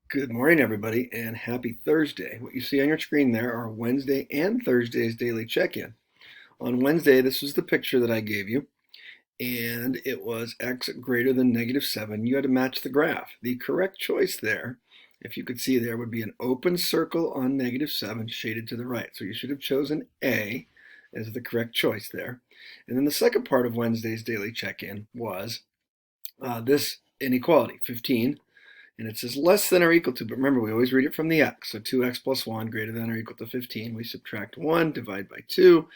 Good morning, everybody, and happy Thursday. What you see on your screen there are Wednesday and Thursday's daily check-in. On Wednesday, this was the picture that I gave you, and it was x greater than -7. You had to match the graph. The correct choice there, if you could see there, would be an open circle on -7 shaded to the right. So you should have chosen A as the correct choice there. And then the second part of Wednesday's daily check-in was this inequality, 15. And it says less than or equal to, but remember, we always read it from the x. So 2x plus 1 greater than or equal to 15. We subtract 1, divide by 2.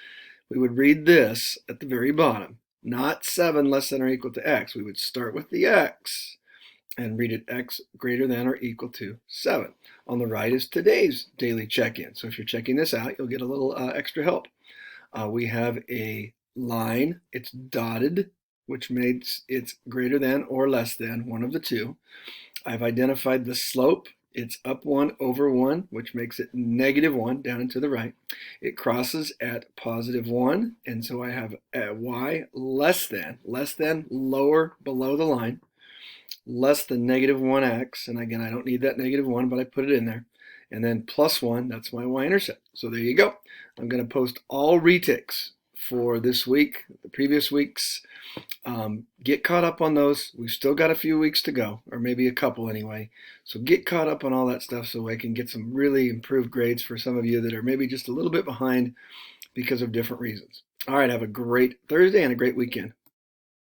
We would read this at the very bottom, not 7 less than or equal to x. We would start with the x and read it x greater than or equal to 7. On the right is today's daily check-in. So if you're checking this out, you'll get a little extra help. We have a line. It's dotted, which makes it's greater than or less than one of the two. I've identified the slope. It's up 1 over 1, which makes it -1 down and to the right. It crosses at +1, and so I have y less than, lower below the line, less than -1x, and again, I don't need that -1, but I put it in there. And then +1, that's my y-intercept. So there you go. I'm going to post all retakes for this week, the previous weeks. Get caught up on those. We've still got a few weeks to go, or maybe a couple anyway. So get caught up on all that stuff so I can get some really improved grades for some of you that are maybe just a little bit behind because of different reasons. All right, have a great Thursday and a great weekend.